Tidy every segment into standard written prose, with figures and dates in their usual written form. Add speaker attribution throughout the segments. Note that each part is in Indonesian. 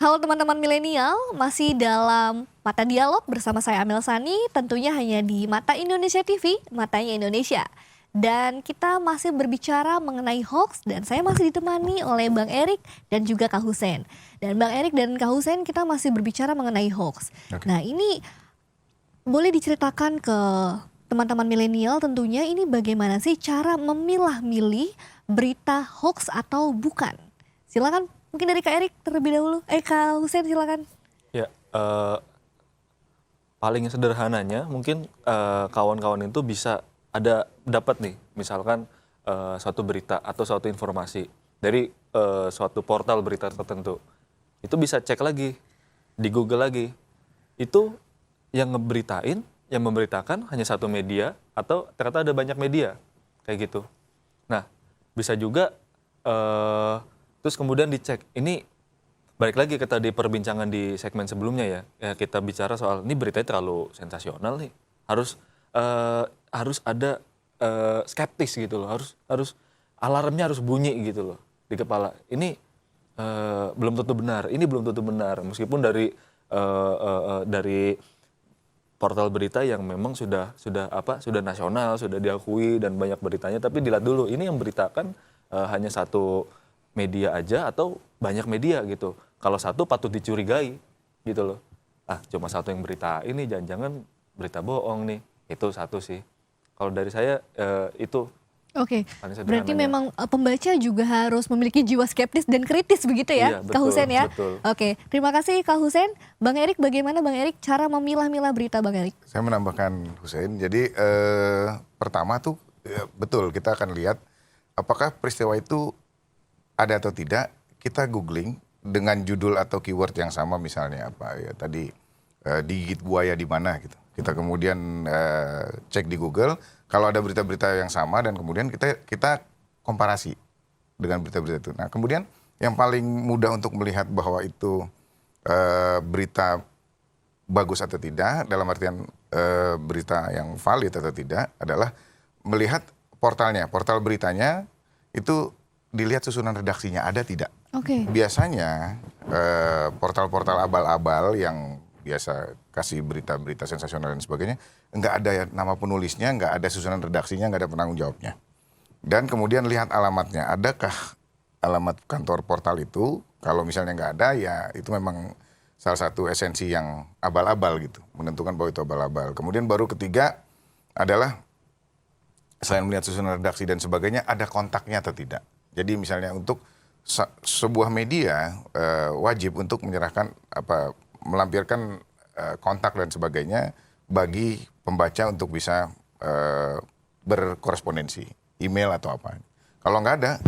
Speaker 1: Halo teman-teman milenial, masih dalam Mata Dialog bersama saya Amel Sani, tentunya hanya di Mata Indonesia TV, Matanya Indonesia. Dan kita masih berbicara mengenai hoax dan saya masih ditemani oleh Bang Erik dan juga Kak Hussein. Dan Bang Erik dan Kak Hussein kita masih berbicara mengenai hoax.
Speaker 2: Oke.
Speaker 1: Nah ini boleh diceritakan ke teman-teman milenial tentunya ini bagaimana sih cara memilah-milih berita hoax atau bukan? Silakan mungkin dari Kak Erik terlebih dahulu. Kak Hussein silakan.
Speaker 3: Ya, paling sederhananya mungkin kawan-kawan itu bisa dapat nih, misalkan suatu berita atau suatu informasi dari suatu portal berita tertentu. Itu bisa cek lagi di Google lagi. Itu yang yang memberitakan hanya satu media atau ternyata ada banyak media kayak gitu. Nah, bisa juga terus kemudian dicek. Ini balik lagi ke tadi perbincangan di segmen sebelumnya ya. Kita bicara soal ini beritanya terlalu sensasional nih. Harus ada skeptis gitu loh. Harus alarmnya harus bunyi gitu loh di kepala. Ini belum tentu benar. Ini belum tentu benar. Meskipun dari portal berita yang memang sudah nasional, sudah diakui dan banyak beritanya, tapi dilihat dulu ini yang beritakan hanya satu media aja atau banyak media gitu. Kalau satu patut dicurigai gitu loh. Cuma satu yang berita ini jangan-jangan berita bohong nih. Itu satu sih. Kalau dari saya itu.
Speaker 1: Oke,
Speaker 3: paling
Speaker 1: berarti
Speaker 3: sederhananya.
Speaker 1: memang pembaca juga harus memiliki jiwa skeptis dan kritis begitu ya,
Speaker 3: Iya,
Speaker 1: Kak
Speaker 3: betul,
Speaker 1: Hussein ya?
Speaker 3: betul.
Speaker 1: Oke, terima kasih Kak Hussein. Bang Erik, bagaimana Bang Erik cara memilah-milah berita Bang Erik?
Speaker 2: Saya menambahkan Hussein. Jadi pertama tuh betul kita akan lihat apakah peristiwa itu ada atau tidak. Kita googling dengan judul atau keyword yang sama, misalnya apa ya tadi digigit buaya di mana gitu. Kita kemudian cek di Google kalau ada berita-berita yang sama dan kemudian kita komparasi dengan berita-berita itu. Nah kemudian yang paling mudah untuk melihat bahwa itu berita bagus atau tidak, dalam artian berita yang valid atau tidak, adalah melihat portalnya, portal beritanya itu dilihat susunan redaksinya ada tidak.
Speaker 1: Oke.
Speaker 2: Biasanya portal-portal abal-abal yang biasa kasih berita-berita sensasional dan sebagainya, nggak ada nama penulisnya, nggak ada susunan redaksinya, nggak ada penanggung jawabnya. Dan kemudian lihat alamatnya, adakah alamat kantor portal itu? Kalau misalnya nggak ada, ya itu memang salah satu esensi yang abal-abal gitu, menentukan bahwa itu abal-abal. Kemudian baru ketiga adalah selain melihat susunan redaksi dan sebagainya, ada kontaknya atau tidak. Jadi misalnya untuk sebuah media wajib untuk menyerahkan melampirkan kontak dan sebagainya bagi pembaca untuk bisa berkorespondensi, email atau apa. Kalau nggak ada,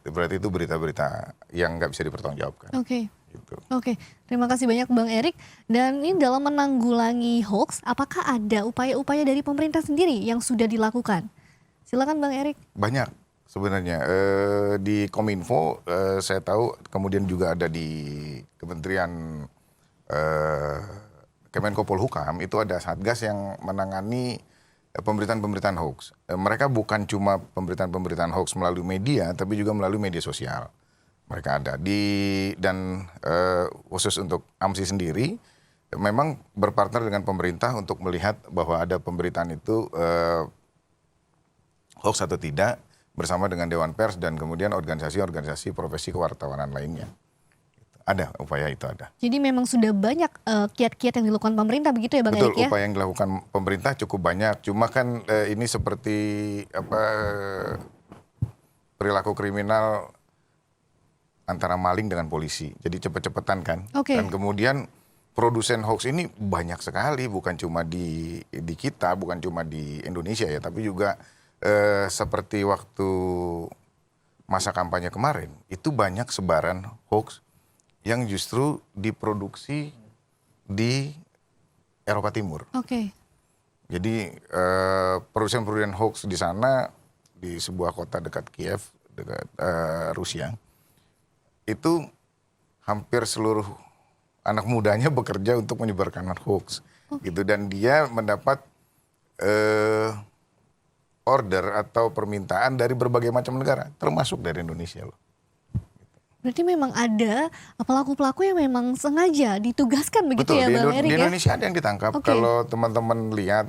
Speaker 2: berarti itu berita-berita yang nggak bisa dipertanggungjawabkan.
Speaker 1: Oke.
Speaker 2: Gitu.
Speaker 1: Oke, terima kasih banyak Bang Erik. Dan ini dalam menanggulangi hoax, apakah ada upaya-upaya dari pemerintah sendiri yang sudah dilakukan? Silakan Bang Erik.
Speaker 2: Banyak sebenarnya. Di Kominfo saya tahu, kemudian juga ada di Kementerian Kemenko Polhukam, itu ada satgas yang menangani pemberitaan-pemberitaan hoax. Mereka bukan cuma pemberitaan-pemberitaan hoax melalui media, tapi juga melalui media sosial. Mereka ada dan khusus untuk AMSI sendiri, memang berpartner dengan pemerintah untuk melihat bahwa ada pemberitaan itu hoax atau tidak, bersama dengan Dewan Pers dan kemudian organisasi-organisasi profesi kewartawanan lainnya. Ada, upaya itu ada.
Speaker 1: Jadi memang sudah banyak kiat-kiat yang dilakukan pemerintah begitu ya Bang
Speaker 2: Betul,
Speaker 1: Erik ya?
Speaker 2: upaya yang dilakukan pemerintah cukup banyak. Cuma kan ini seperti perilaku kriminal antara maling dengan polisi. Jadi cepet-cepetan kan.
Speaker 1: Oke.
Speaker 2: Dan kemudian produsen hoax ini banyak sekali, bukan cuma di kita, bukan cuma di Indonesia ya, tapi juga seperti waktu masa kampanye kemarin, itu banyak sebaran hoax yang justru diproduksi di Eropa Timur.
Speaker 1: Oke.
Speaker 2: Jadi produsen-produsen hoax di sana, di sebuah kota dekat Kiev, dekat Rusia, itu hampir seluruh anak mudanya bekerja untuk menyebarkan hoax. Gitu. Dan dia mendapat order atau permintaan dari berbagai macam negara, termasuk dari Indonesia loh.
Speaker 1: Berarti memang ada pelaku-pelaku yang memang sengaja ditugaskan begitu
Speaker 2: Betul,
Speaker 1: ya Bang Erik
Speaker 2: di
Speaker 1: ya?
Speaker 2: Indonesia ada yang ditangkap.
Speaker 1: Oke.
Speaker 2: Kalau teman-teman lihat,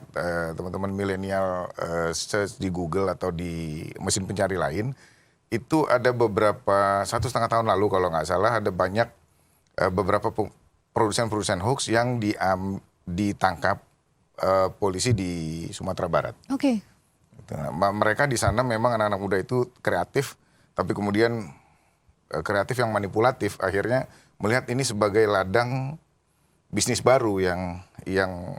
Speaker 2: teman-teman milenial search di Google atau di mesin pencari lain, itu ada beberapa 1,5 tahun lalu kalau nggak salah ada banyak beberapa produsen-produsen hoax yang ditangkap polisi di Sumatera Barat.
Speaker 1: Oke.
Speaker 2: Gitu. Nah, mereka di sana memang anak-anak muda itu kreatif, tapi kemudian kreatif yang manipulatif, akhirnya melihat ini sebagai ladang bisnis baru yang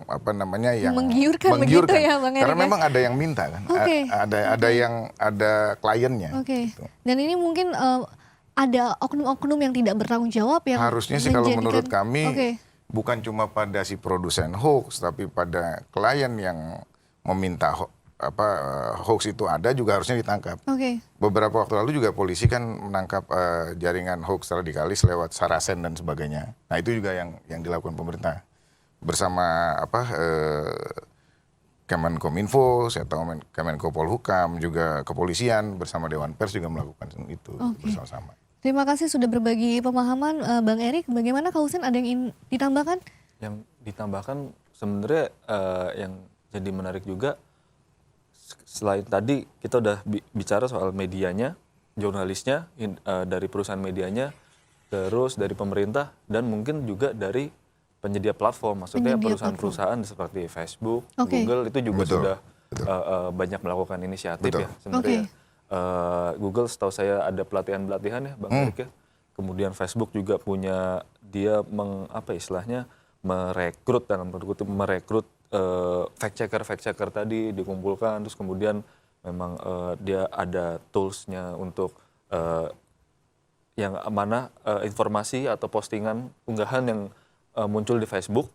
Speaker 2: apa namanya yang
Speaker 1: Menggiurkan begitu ya, Bang Erik
Speaker 2: Karena
Speaker 1: ya?
Speaker 2: memang ada yang minta kan,
Speaker 1: Oke.
Speaker 2: ada kliennya.
Speaker 1: Oke.
Speaker 2: Gitu.
Speaker 1: Dan ini mungkin ada oknum-oknum yang tidak bertanggung jawab yang
Speaker 2: Harusnya sih kalau menurut kami
Speaker 1: Oke.
Speaker 2: bukan cuma pada si produsen hoax, tapi pada klien yang meminta hoax itu ada juga harusnya ditangkap.
Speaker 1: Oke.
Speaker 2: Beberapa waktu lalu juga polisi kan menangkap jaringan hoax radikalis lewat Sarasen dan sebagainya. Nah itu juga yang dilakukan pemerintah bersama Kemenkominfo atau Kemenko Polhukam, juga kepolisian bersama Dewan Pers juga melakukan itu bersama-sama.
Speaker 1: Terima kasih sudah berbagi pemahaman Bang Erik. Bagaimana Kak Husein, ada yang ingin ditambahkan?
Speaker 3: Yang ditambahkan sebenarnya yang jadi menarik juga, selain tadi kita udah bicara soal medianya, jurnalisnya, dari perusahaan medianya, terus dari pemerintah, dan mungkin juga dari penyedia platform, maksudnya perusahaan-perusahaan seperti Facebook, Google itu juga sudah banyak melakukan inisiatif ya sebenarnya. Google setahu saya ada pelatihan-pelatihan ya Bang Erik ya. Kemudian Facebook juga punya, dia merekrut dalam tanda kutip merekrut fact checker tadi dikumpulkan, terus kemudian memang dia ada toolsnya untuk yang mana informasi atau postingan unggahan yang muncul di Facebook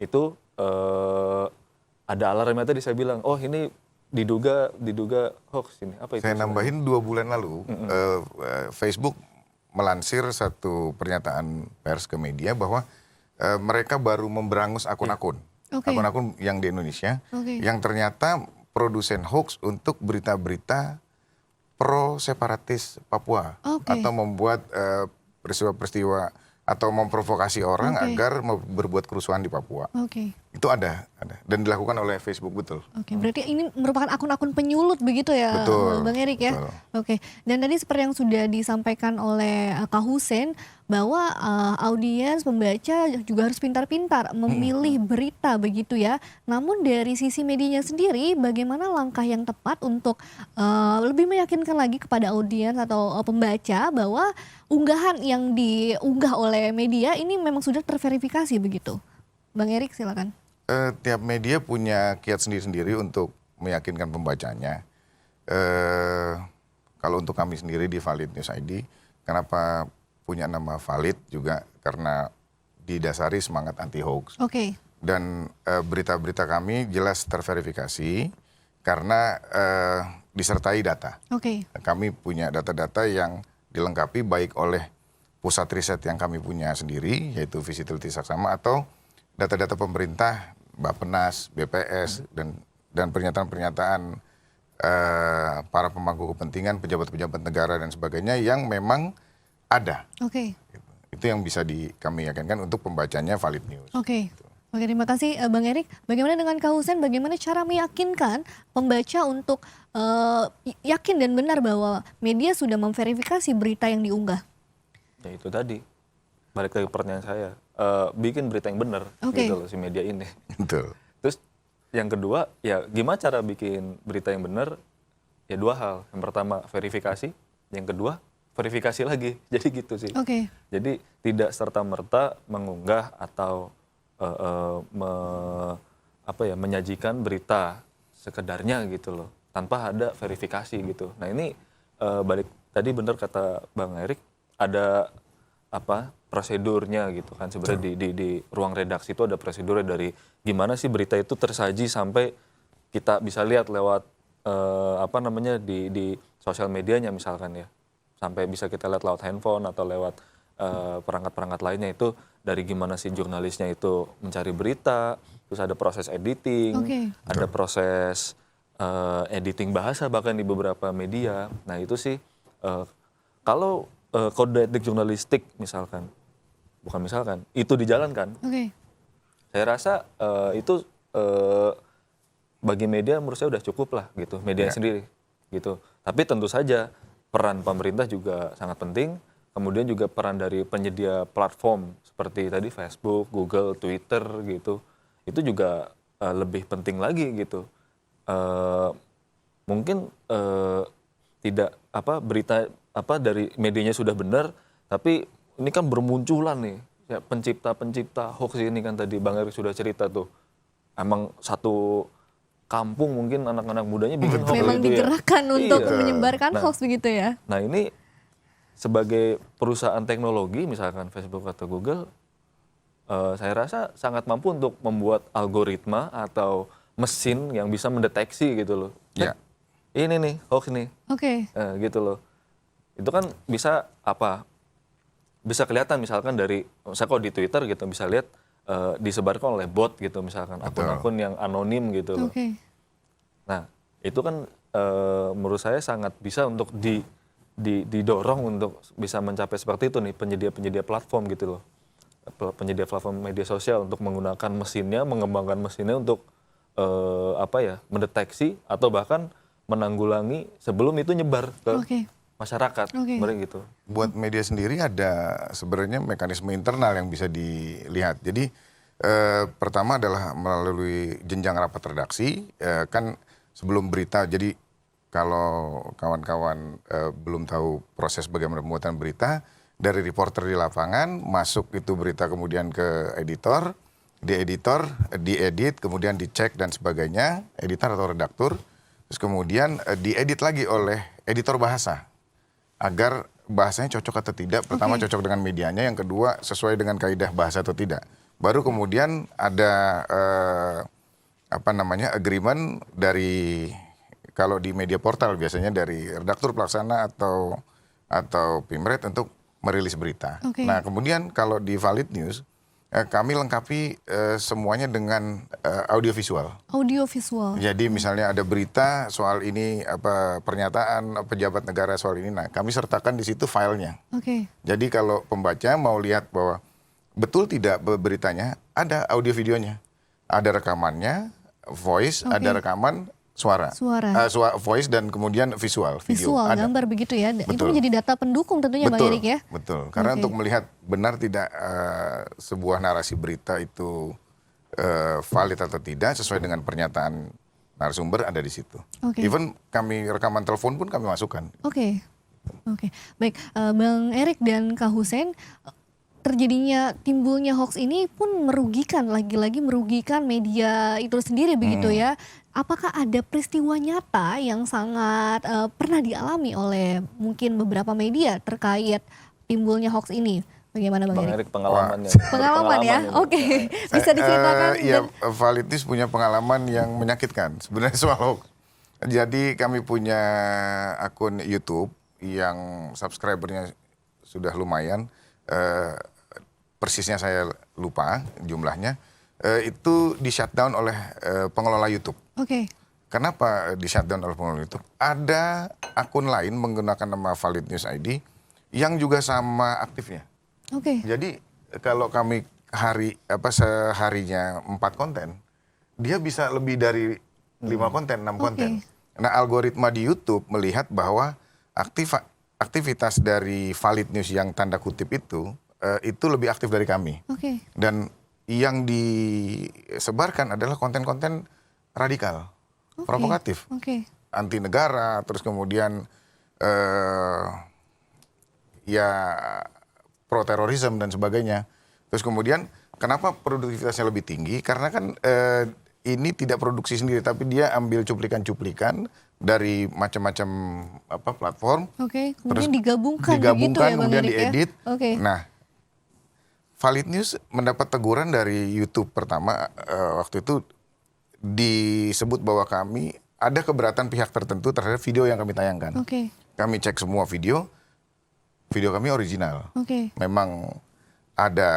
Speaker 3: itu ada alarmnya tadi, saya bilang oh ini diduga hoax ini. Apa itu?
Speaker 2: Saya nambahin 2 bulan lalu Facebook melansir satu pernyataan pers ke media bahwa mereka baru memberangus akun-akun. Akun-akun yang di Indonesia yang ternyata produsen hoax untuk berita-berita pro separatis Papua atau membuat peristiwa-peristiwa atau memprovokasi orang agar berbuat kerusuhan di Papua. Itu ada dan dilakukan oleh Facebook, betul.
Speaker 1: Berarti ini merupakan akun-akun penyulut begitu ya, Bang Erik ya? Betul. Dan tadi seperti yang sudah disampaikan oleh Kak Husein, bahwa audiens, pembaca juga harus pintar-pintar memilih berita begitu ya. Namun dari sisi medianya sendiri, bagaimana langkah yang tepat untuk lebih meyakinkan lagi kepada audiens atau pembaca bahwa unggahan yang diunggah oleh media ini memang sudah terverifikasi begitu? Bang Erik silakan.
Speaker 2: Tiap media punya kiat sendiri-sendiri untuk meyakinkan pembacanya. Kalau untuk kami sendiri di Valid News ID, kenapa punya nama Valid juga karena didasari semangat anti hoax. Dan berita-berita kami jelas terverifikasi karena disertai data. Kami punya data-data yang dilengkapi baik oleh pusat riset yang kami punya sendiri, yaitu Visibility Saksama, atau data-data pemerintah, Bappenas, BPS, dan pernyataan-pernyataan para pemangku kepentingan, pejabat-pejabat negara dan sebagainya yang memang ada. Itu yang bisa kami yakinkan untuk pembacanya Valid News.
Speaker 1: Terima kasih Bang Erik. Bagaimana dengan Kak Husein, bagaimana cara meyakinkan pembaca untuk yakin dan benar bahwa media sudah memverifikasi berita yang diunggah?
Speaker 3: Ya itu tadi, balik lagi ke pertanyaan saya, bikin berita yang benar gitu loh si media ini.
Speaker 2: Betul.
Speaker 3: Terus yang kedua, ya gimana cara bikin berita yang benar? Ya 2 hal. Yang pertama verifikasi, yang kedua verifikasi lagi. Jadi gitu sih. Jadi tidak serta-merta mengunggah atau menyajikan berita sekedarnya gitu loh, tanpa ada verifikasi gitu. Nah ini balik tadi benar kata Bang Erik, ada prosedurnya gitu kan sebenarnya di ruang redaksi itu ada prosedurnya dari gimana sih berita itu tersaji sampai kita bisa lihat lewat di sosial medianya misalkan ya, sampai bisa kita lihat lewat handphone atau lewat perangkat-perangkat lainnya. Itu dari gimana sih jurnalisnya itu mencari berita, terus ada proses editing, ada proses editing bahasa bahkan di beberapa media. Nah itu sih kalau kode etik jurnalistik misalkan, bukan misalkan, itu dijalankan,
Speaker 1: Oke.
Speaker 3: saya rasa itu bagi media menurut saya udah cukup lah gitu, media sendiri gitu. Tapi tentu saja peran pemerintah juga sangat penting. Kemudian juga peran dari penyedia platform seperti tadi Facebook, Google, Twitter gitu, itu juga lebih penting lagi gitu. Mungkin tidak berita dari medianya sudah benar, tapi ini kan bermunculan nih ya, pencipta hoax ini kan tadi Bang Erik sudah cerita tuh, emang satu kampung mungkin anak-anak mudanya bikin hoax
Speaker 1: Memang
Speaker 3: gitu ya.
Speaker 1: digerakkan untuk
Speaker 3: Iya.
Speaker 1: menyebarkan
Speaker 3: Nah,
Speaker 1: hoax begitu ya.
Speaker 3: Nah ini sebagai perusahaan teknologi misalkan Facebook atau Google, saya rasa sangat mampu untuk membuat algoritma atau mesin yang bisa mendeteksi gitu loh.
Speaker 2: Ya.
Speaker 3: Ini nih hoax nih,
Speaker 1: Oke.
Speaker 3: gitu loh. Itu kan bisa bisa kelihatan misalkan dari, saya kalau di Twitter gitu bisa lihat disebarkan oleh bot gitu misalkan, akun-akun yang anonim gitu loh.
Speaker 1: Oke.
Speaker 3: Nah, itu kan menurut saya sangat bisa untuk didorong untuk bisa mencapai seperti itu nih, penyedia platform gitu loh. Penyedia platform media sosial untuk menggunakan mesinnya, mengembangkan mesinnya untuk mendeteksi atau bahkan menanggulangi sebelum itu nyebar ke
Speaker 1: Oke.
Speaker 3: masyarakat. Sebenarnya gitu.
Speaker 2: Buat media sendiri ada sebenarnya mekanisme internal yang bisa dilihat. Jadi pertama adalah melalui jenjang rapat redaksi, kan sebelum berita. Jadi kalau kawan-kawan belum tahu proses bagaimana pembuatan berita, dari reporter di lapangan masuk itu berita kemudian ke editor, diedit, kemudian dicek dan sebagainya, editor atau redaktur, terus kemudian diedit lagi oleh editor bahasa agar bahasanya cocok atau tidak. Pertama cocok dengan medianya, yang kedua sesuai dengan kaidah bahasa atau tidak. Baru kemudian ada agreement dari, kalau di media portal biasanya dari redaktur pelaksana atau Pimret untuk merilis berita.
Speaker 1: Oke.
Speaker 2: Nah kemudian kalau di Valid News kami lengkapi semuanya dengan audiovisual.
Speaker 1: Audiovisual.
Speaker 2: Jadi misalnya ada berita soal ini, pernyataan pejabat negara soal ini, nah kami sertakan di situ filenya.
Speaker 1: Oke.
Speaker 2: Jadi kalau pembaca mau lihat bahwa betul tidak beritanya, ada audio videonya, ada rekamannya, voice, ada rekaman suara, voice dan kemudian video.
Speaker 1: Visual,
Speaker 2: ada.
Speaker 1: gambar begitu ya. Itu
Speaker 2: Betul.
Speaker 1: menjadi data pendukung tentunya Bang Erik ya.
Speaker 2: Betul, karena untuk melihat benar tidak sebuah narasi berita itu valid atau tidak sesuai dengan pernyataan narasumber ada di situ.
Speaker 1: Oke.
Speaker 2: Even kami rekaman telepon pun kami masukkan.
Speaker 1: Oke. Baik, Bang Erik dan Kak Hussein, terjadinya timbulnya hoax ini pun merugikan, lagi-lagi merugikan media itu sendiri begitu ya. Apakah ada peristiwa nyata yang sangat pernah dialami oleh mungkin beberapa media terkait timbulnya hoax ini? Bagaimana Bang
Speaker 3: Bang
Speaker 1: Erik?
Speaker 3: Erik pengalamannya.
Speaker 1: Pengalaman ya?
Speaker 3: ini.
Speaker 1: Oke. Bisa diceritakan?
Speaker 2: Iya, Valid News punya pengalaman yang menyakitkan sebenarnya soal hoax. Jadi kami punya akun YouTube yang subscribernya sudah lumayan, persisnya saya lupa jumlahnya, itu di shutdown oleh pengelola YouTube.
Speaker 1: Oke.
Speaker 2: Kenapa di shutdown oleh pengelola YouTube? Ada akun lain menggunakan nama Valid News ID yang juga sama aktifnya.
Speaker 1: Oke.
Speaker 2: Jadi kalau kami seharinya 4 konten, dia bisa lebih dari 5 konten, 6 konten. Nah, algoritma di YouTube melihat bahwa aktivitas dari Valid News yang tanda kutip itu lebih aktif dari kami.
Speaker 1: Oke.
Speaker 2: Dan yang disebarkan adalah konten-konten radikal, provokatif, anti negara, terus kemudian pro terorisme dan sebagainya. Terus kemudian kenapa produktivitasnya lebih tinggi? Karena kan ini tidak produksi sendiri, tapi dia ambil cuplikan-cuplikan dari macam-macam platform.
Speaker 1: Oke. Kemudian
Speaker 2: Terus
Speaker 1: digabungkan begitu ya Bang
Speaker 2: kemudian
Speaker 1: Erik ya?
Speaker 2: diedit.
Speaker 1: Oke.
Speaker 2: Nah, Valid News mendapat teguran dari YouTube pertama, waktu itu disebut bahwa kami ada keberatan pihak tertentu terhadap video yang kami tayangkan.
Speaker 1: Oke.
Speaker 2: Kami cek semua video kami original.
Speaker 1: Oke.
Speaker 2: Memang ada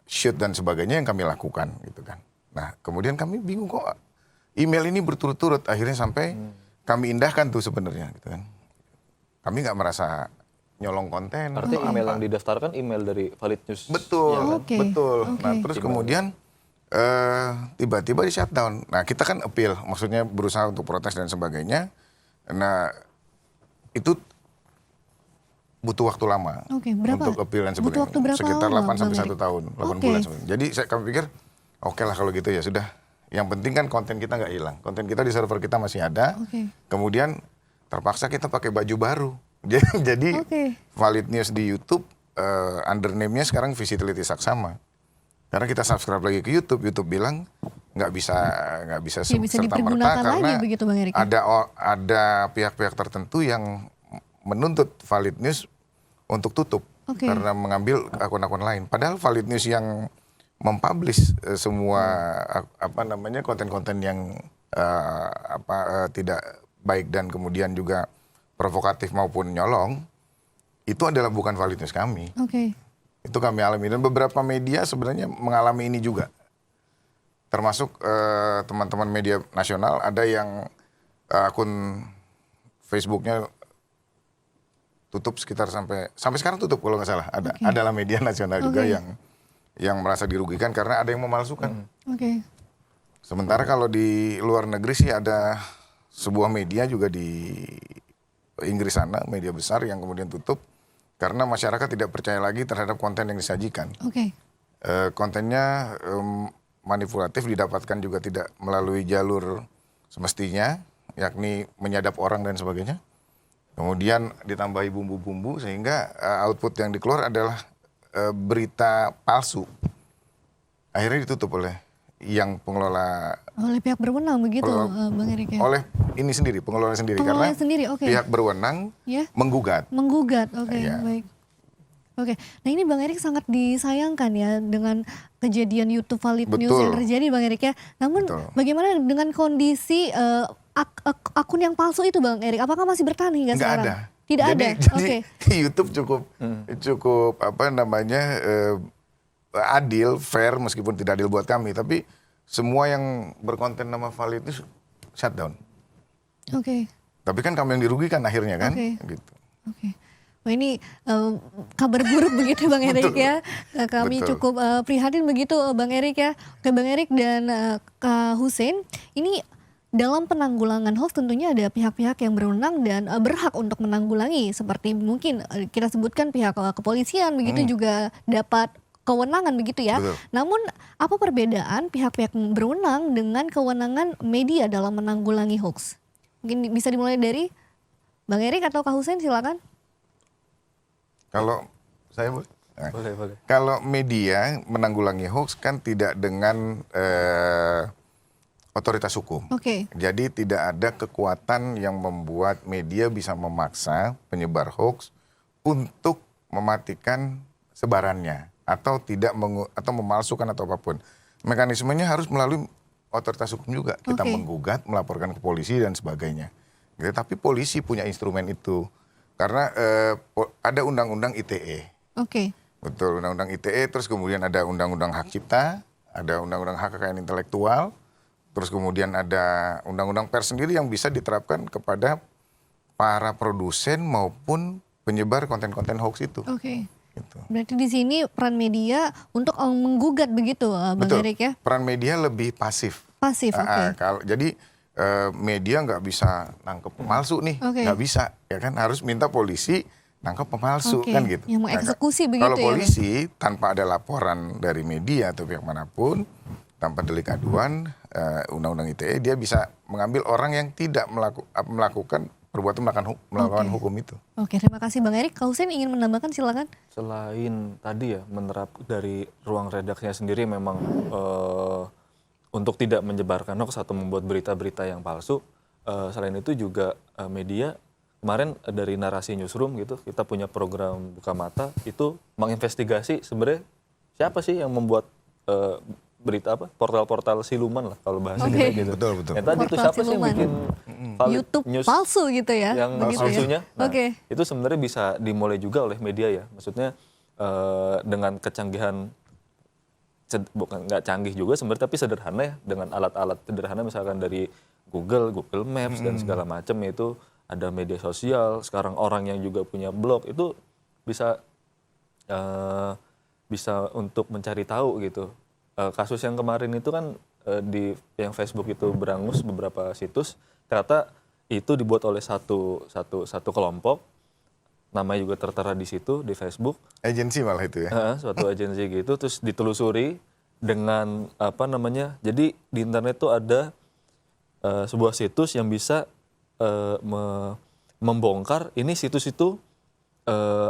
Speaker 2: shoot dan sebagainya yang kami lakukan gitu kan. Nah kemudian kami bingung kok email ini berturut-turut, akhirnya sampai kami indahkan tuh sebenarnya gitu kan. Kami nggak merasa nyolong konten.
Speaker 3: Artinya
Speaker 2: atau
Speaker 3: email
Speaker 2: apa.
Speaker 3: yang didaftarkan email dari Valid News.
Speaker 2: Betul,
Speaker 3: ya kan?
Speaker 1: Oke,
Speaker 2: betul.
Speaker 1: oke.
Speaker 2: Nah, terus kemudian tiba-tiba di shutdown. Nah, kita kan appeal, maksudnya berusaha untuk protes dan sebagainya. Nah, itu butuh waktu lama
Speaker 1: Oke, berapa?
Speaker 2: untuk appeal dan sebagainya.
Speaker 1: Butuh waktu berapa
Speaker 2: Sekitar
Speaker 1: lama,
Speaker 2: 8 sampai
Speaker 1: Bang
Speaker 2: 1
Speaker 1: Erik?
Speaker 2: tahun, 8
Speaker 1: Oke.
Speaker 2: bulan sebenarnya. Jadi kami pikir, oke lah kalau gitu ya sudah. Yang penting kan konten kita nggak hilang. Konten kita di server kita masih ada.
Speaker 1: Oke.
Speaker 2: Kemudian terpaksa kita pakai baju baru. Jadi
Speaker 1: Oke.
Speaker 2: Valid News di YouTube under name-nya sekarang Visibility Saksama. Karena kita subscribe lagi ke YouTube, YouTube bilang nggak bisa
Speaker 1: Ya, bisa dipergunakan lagi
Speaker 2: karena
Speaker 1: begitu, Bang Erik.
Speaker 2: ada pihak-pihak tertentu yang menuntut Valid News untuk tutup
Speaker 1: Oke.
Speaker 2: karena mengambil akun-akun lain. Padahal Valid News yang mempublish semua konten-konten yang tidak baik dan kemudian juga provokatif maupun nyolong itu adalah bukan Valid News kami.
Speaker 1: Oke.
Speaker 2: Itu kami alami dan beberapa media sebenarnya mengalami ini juga. Termasuk teman-teman media nasional ada yang akun Facebooknya tutup sekitar sampai sekarang tutup kalau nggak salah. Adalah media nasional juga yang merasa dirugikan karena ada yang memalsukan.
Speaker 1: Oke.
Speaker 2: Sementara kalau di luar negeri sih ada sebuah media juga di Inggris sana, media besar yang kemudian tutup karena masyarakat tidak percaya lagi terhadap konten yang disajikan.
Speaker 1: Oke.
Speaker 2: Kontennya manipulatif, didapatkan juga tidak melalui jalur semestinya, yakni menyadap orang dan sebagainya. Kemudian ditambahi bumbu-bumbu sehingga output yang dikeluar adalah berita palsu. Akhirnya ditutup oleh yang pengelola,
Speaker 1: Oleh pihak berwenang begitu, Bang Erik ya?
Speaker 2: oleh ini sendiri, pengelola sendiri.
Speaker 1: Pengelola
Speaker 2: Karena
Speaker 1: sendiri, oke.
Speaker 2: pihak berwenang
Speaker 1: Ya.
Speaker 2: menggugat.
Speaker 1: Menggugat, oke,
Speaker 2: Iya.
Speaker 1: baik. Oke, nah ini Bang Erik sangat disayangkan ya dengan kejadian YouTube Valid News yang
Speaker 2: Betul.
Speaker 1: terjadi, Bang Erik ya. Namun
Speaker 2: Betul.
Speaker 1: bagaimana dengan kondisi akun yang palsu itu, Bang Erik? Apakah masih bertahan hingga
Speaker 2: Nggak
Speaker 1: sekarang?
Speaker 2: ada.
Speaker 1: Tidak ada.
Speaker 2: Jadi
Speaker 1: Oke.
Speaker 2: YouTube cukup adil, fair meskipun tidak adil buat kami, tapi semua yang berkonten nama Valid itu shutdown.
Speaker 1: Oke.
Speaker 2: Tapi kan kami yang dirugikan akhirnya kan,
Speaker 1: Oke.
Speaker 2: gitu.
Speaker 1: Oke. Wah ini kabar buruk begitu Bang Erik
Speaker 2: Betul.
Speaker 1: ya. Kami
Speaker 2: Betul.
Speaker 1: cukup prihatin begitu Bang Erik ya. Oke Bang Erik dan Kak Hussein, ini dalam penanggulangan hoax tentunya ada pihak-pihak yang berwenang dan berhak untuk menanggulangi. Seperti mungkin kita sebutkan pihak kepolisian begitu juga dapat kewenangan begitu ya.
Speaker 2: Betul.
Speaker 1: Namun apa perbedaan pihak-pihak berwenang dengan kewenangan media dalam menanggulangi hoax? Mungkin bisa dimulai dari Bang Erik atau Kak Hussein, silakan.
Speaker 2: Kalau saya boleh? Nah,
Speaker 3: Boleh.
Speaker 2: kalau media menanggulangi hoax kan tidak dengan otoritas hukum.
Speaker 1: Oke.
Speaker 2: Jadi tidak ada kekuatan yang membuat media bisa memaksa penyebar hoax untuk mematikan sebarannya atau atau memalsukan atau apapun. Mekanismenya harus melalui otoritas hukum juga. Kita
Speaker 1: Oke.
Speaker 2: menggugat, melaporkan ke polisi dan sebagainya. Gitu, tapi polisi punya instrumen itu. Karena ada undang-undang ITE.
Speaker 1: Oke.
Speaker 2: Betul, undang-undang ITE, terus kemudian ada undang-undang hak cipta, ada undang-undang hak kekayaan intelektual, terus kemudian ada undang-undang pers sendiri yang bisa diterapkan kepada para produsen maupun penyebar konten-konten hoax itu.
Speaker 1: Oke.
Speaker 2: Gitu.
Speaker 1: Berarti di sini peran media untuk menggugat begitu, Bang
Speaker 2: Betul,
Speaker 1: Erik ya?
Speaker 2: peran media lebih pasif.
Speaker 1: Pasif, oke.
Speaker 2: Jadi media nggak bisa nangkep pemalsu nih,
Speaker 1: Oke.
Speaker 2: nggak bisa, ya kan harus minta polisi nangkep pemalsu
Speaker 1: Oke,
Speaker 2: kan gitu.
Speaker 1: yang mengeksekusi begitu
Speaker 2: kalau
Speaker 1: ya, Bang?
Speaker 2: polisi tanpa ada laporan dari media atau pihak manapun, tanpa delik aduan, undang-undang ITE dia bisa mengambil orang yang tidak melakukan perbuatan melakukan
Speaker 1: Oke.
Speaker 2: hukum itu.
Speaker 1: Oke, terima kasih Bang Erik. Kak Hussein ingin menambahkan, silakan.
Speaker 3: Selain tadi ya menerap dari ruang redaksinya sendiri memang untuk tidak menyebarkan hoax atau membuat berita-berita yang palsu. Selain itu juga media kemarin dari narasi newsroom gitu kita punya program Buka Mata itu menginvestigasi sebenarnya siapa sih yang membuat berita portal-portal siluman lah kalau bahasa
Speaker 1: Oke.
Speaker 3: kita gitu.
Speaker 2: Betul.
Speaker 3: Ya, tadi itu
Speaker 1: Portal
Speaker 3: siapa sih yang
Speaker 1: siluman.
Speaker 3: bikin Valid
Speaker 1: YouTube
Speaker 3: News
Speaker 1: palsu gitu ya?
Speaker 3: yang
Speaker 1: begitu
Speaker 3: palsunya.
Speaker 1: ya?
Speaker 3: Nah,
Speaker 1: Oke.
Speaker 3: itu sebenarnya bisa dimulai juga oleh media ya. Maksudnya dengan kecanggihan bukan nggak canggih juga sebenarnya tapi sederhana ya dengan alat-alat sederhana misalkan dari Google Maps dan segala macam itu ada media sosial, sekarang orang yang juga punya blog itu bisa bisa untuk mencari tahu gitu. Kasus yang kemarin itu kan di yang Facebook itu berangus beberapa situs, ternyata itu dibuat oleh satu kelompok, namanya juga tertera di situ di Facebook.
Speaker 2: Agensi malah itu ya.
Speaker 3: Suatu agensi gitu, terus ditelusuri dengan apa namanya? Jadi di internet tuh ada sebuah situs yang bisa membongkar ini situs itu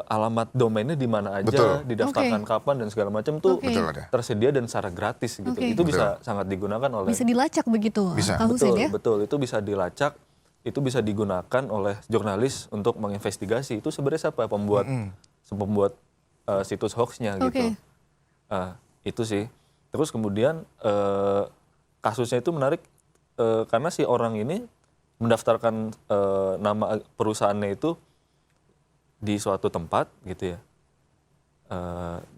Speaker 3: alamat domainnya di mana aja,
Speaker 2: Betul.
Speaker 3: didaftarkan kapan dan segala macam tuh
Speaker 1: Oke.
Speaker 2: Betul ada.
Speaker 3: tersedia dan secara gratis gitu.
Speaker 1: Oke.
Speaker 3: Itu bisa sangat digunakan oleh
Speaker 1: Bisa dilacak begitu,
Speaker 2: Bisa.
Speaker 1: Kak Husein ya?
Speaker 3: betul, itu bisa dilacak, itu bisa digunakan oleh jurnalis untuk menginvestigasi itu sebenarnya siapa pembuat situs hoaxnya gitu.
Speaker 1: Oke.
Speaker 3: Itu sih. Terus kemudian kasusnya itu menarik karena si orang ini mendaftarkan nama perusahaannya itu di suatu tempat gitu ya.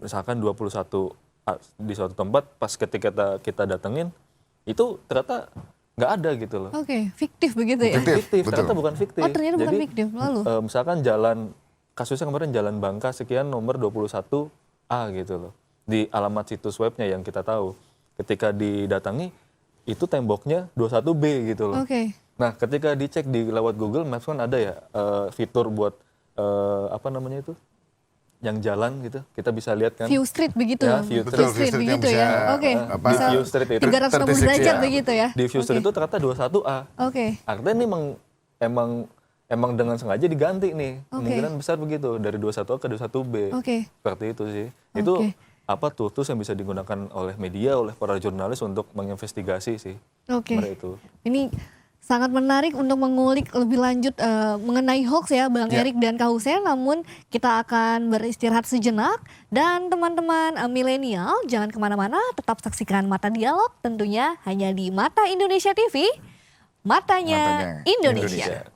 Speaker 3: Misalkan 21 di suatu tempat, pas ketika kita datengin itu ternyata nggak ada gitu loh.
Speaker 1: Oke, fiktif begitu ya?
Speaker 2: Fiktif.
Speaker 3: Ternyata
Speaker 2: betul.
Speaker 3: bukan fiktif.
Speaker 1: Oh, ternyata bukan
Speaker 3: Jadi,
Speaker 1: fiktif. Lalu?
Speaker 3: misalkan kasusnya kemarin Jalan Bangka sekian nomor 21A gitu loh. Di alamat situs webnya yang kita tahu. Ketika didatangi, itu temboknya 21B gitu loh.
Speaker 1: Oke.
Speaker 3: Nah, ketika dicek di lewat Google Maps kan ada ya fitur buat apa namanya itu? Yang jalan gitu. Kita bisa lihat kan.
Speaker 1: View street begitu?
Speaker 3: Ya, view
Speaker 2: Betul,
Speaker 1: street
Speaker 2: view street yang
Speaker 1: begitu
Speaker 2: bisa,
Speaker 1: ya? Oke.
Speaker 2: apa,
Speaker 1: Bisa
Speaker 3: View street itu.
Speaker 1: 360 derajat
Speaker 2: ya.
Speaker 1: begitu ya?
Speaker 3: Di view street
Speaker 1: Oke.
Speaker 3: itu ternyata 21A.
Speaker 1: Oke.
Speaker 3: Artinya ini emang dengan sengaja diganti nih.
Speaker 1: Oke.
Speaker 3: Kemungkinan besar begitu dari 21A ke 21B.
Speaker 1: Oke.
Speaker 3: Seperti itu sih. Itu
Speaker 1: Oke.
Speaker 3: apa tools yang bisa digunakan oleh media, oleh para jurnalis untuk menginvestigasi sih.
Speaker 1: Oke.
Speaker 3: Sebenarnya itu.
Speaker 1: Ini sangat menarik untuk mengulik lebih lanjut mengenai hoax ya Bang
Speaker 3: Ya.
Speaker 1: Erik dan Kak Husein. Namun kita akan beristirahat sejenak. Dan teman-teman milenial jangan kemana-mana, tetap saksikan Mata Dialog tentunya hanya di Mata Indonesia TV. Matanya
Speaker 2: Matanya
Speaker 1: Indonesia.
Speaker 3: Indonesia.